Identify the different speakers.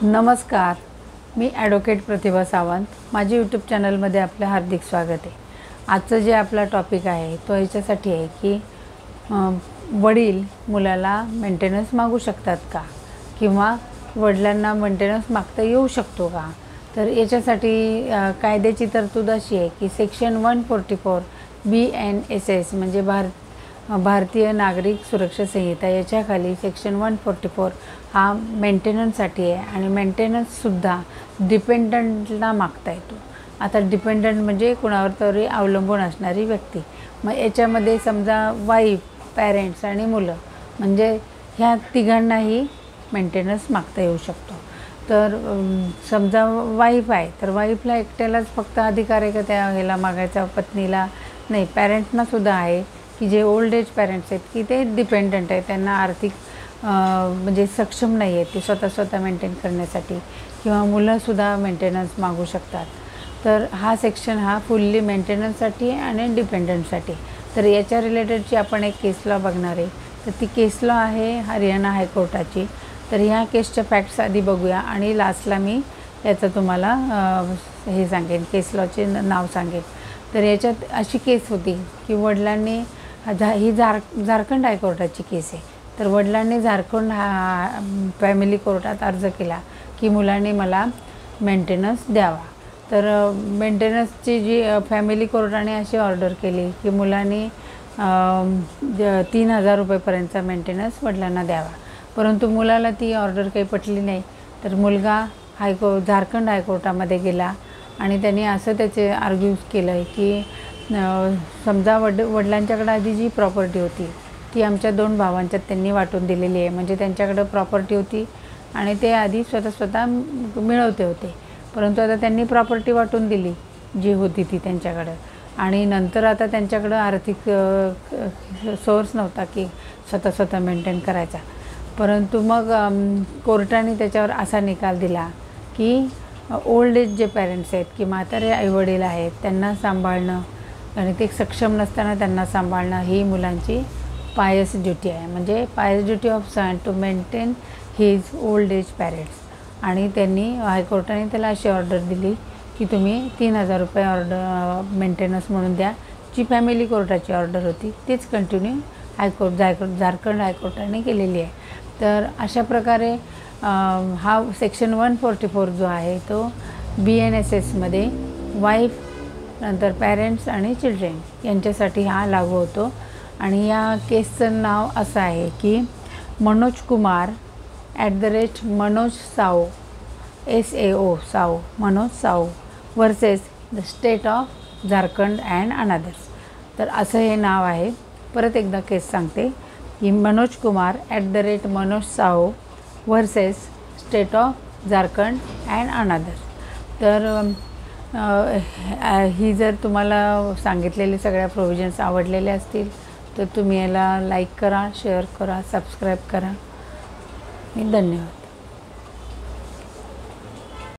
Speaker 1: नमस्कार, मी ॲडव्होकेट प्रतिभा सावंत. माझे यूट्यूब चॅनलमध्ये आपलं हार्दिक स्वागत आहे. आजचं जे आपला टॉपिक आहे तो याच्यासाठी आहे की वडील मुलाला मेंटेनन्स मागू शकतात का, किंवा वडिलांना मेंटेनन्स मागता येऊ शकतो का. तर याच्यासाठी कायद्याची तरतूद अशी आहे की सेक्शन 144 BNSS म्हणजे भारतीय नागरिक सुरक्षा संहिता याच्याखाली सेक्शन 144 हा मेंटेनन्ससाठी आहे. आणि मेंटेनन्ससुद्धा डिपेंडंटला मागता येतो. आता डिपेंडंट म्हणजे कुणावर तरी अवलंबून असणारी व्यक्ती. मग याच्यामध्ये समजा वाईफ, पॅरेंट्स आणि मुलं म्हणजे ह्या तिघांनाही मेंटेनन्स मागता येऊ शकतो. तर समजा वाईफ आहे तर वाईफला एकट्यालाच फक्त अधिकार आहे का त्या ह्याला मागायचा, पत्नीला नाही. पॅरेंट्सनासुद्धा आहे की जे ओल्ड एज पॅरेंट्स आहेत की ते डिपेंडंट आहे, त्यांना आर्थिक म्हणजे सक्षम नाही आहेत ते स्वतः मेंटेन करण्यासाठी, किंवा मुलंसुद्धा मेंटेनन्स मागू शकतात. तर हा सेक्शन हा फुल्ली मेंटेनन्ससाठी आणि डिपेंडंटसाठी. तर याच्या रिलेटेडची आपण एक केस लॉ बघणार आहे. तर ती केस लॉ आहे हरियाणा हायकोर्टाची. तर ह्या केसच्या फॅक्ट्स आधी बघूया आणि लास्टला मी याचं तुम्हाला हे सांगेन, केस लॉचे नाव सांगेन. तर याच्यात अशी केस होती की वडिलांनी ही झारखंड हायकोर्टाची केस आहे. तर वडिलांनी झारखंड फॅमिली कोर्टात अर्ज केला की मुलांनी मला मेंटेनन्स द्यावा. तर मेंटेनन्सची जी फॅमिली कोर्टाने अशी ऑर्डर केली की मुलांनी 3,000 रुपयेपर्यंतचा मेंटेनन्स वडिलांना द्यावा. परंतु मुलाला ती ऑर्डर काही पटली नाही. तर मुलगा झारखंड हायकोर्टामध्ये गेला आणि त्यांनी असं त्याचे आर्ग्यूज केलं आहे की समजा वडिलांच्याकडं आधी जी प्रॉपर्टी होती ती आमच्या 2 भावांच्यात त्यांनी वाटून दिलेली आहे. म्हणजे त्यांच्याकडं प्रॉपर्टी होती आणि ते आधी स्वतः मिळवते होते. परंतु आता त्यांनी प्रॉपर्टी वाटून दिली जी होती ती त्यांच्याकडं, आणि नंतर आता त्यांच्याकडं आर्थिक सोर्स नव्हता की स्वतः मेंटेन करायचा. परंतु मग कोर्टाने त्याच्यावर असा निकाल दिला की ओल्ड एज जे पॅरेंट्स आहेत की म्हातारे आईवडील आहेत त्यांना सांभाळणं आणि ते सक्षम नसताना त्यांना सांभाळणं ही मुलांची पायस ड्युटी आहे. म्हणजे pious duty of son to maintain his old age parents. आणि त्यांनी हायकोर्टाने त्याला अशी ऑर्डर दिली की तुम्ही 3,000 रुपये ऑर्डर मेंटेनन्स म्हणून द्या. जी फॅमिली कोर्टाची ऑर्डर होती तीच कंटिन्यू झारखंड हायकोर्टाने केलेली आहे. तर अशा प्रकारे हा सेक्शन 144 जो आहे तो BNSSमध्ये वाईफ, नंतर पॅरेंट्स आणि चिल्ड्रेन यांच्यासाठी हा लागू होतो. आणि या केसचं नाव असं आहे की Manoj Kumar @Manoj Sao SAO Sao Manoj Sao versus the state of Jharkhand and another's. तर असं हे नाव आहे. परत एकदा केस सांगते की Manoj Kumar @Manoj Sao versus state of Jharkhand and another's. तर ही जर तुम्हाला सांगितलेले सगळ्या प्रोव्हिजन्स आवडलेले असतील तर तुम्ही याला लाईक करा, शेअर करा, सबस्क्राईब करा. धन्यवाद.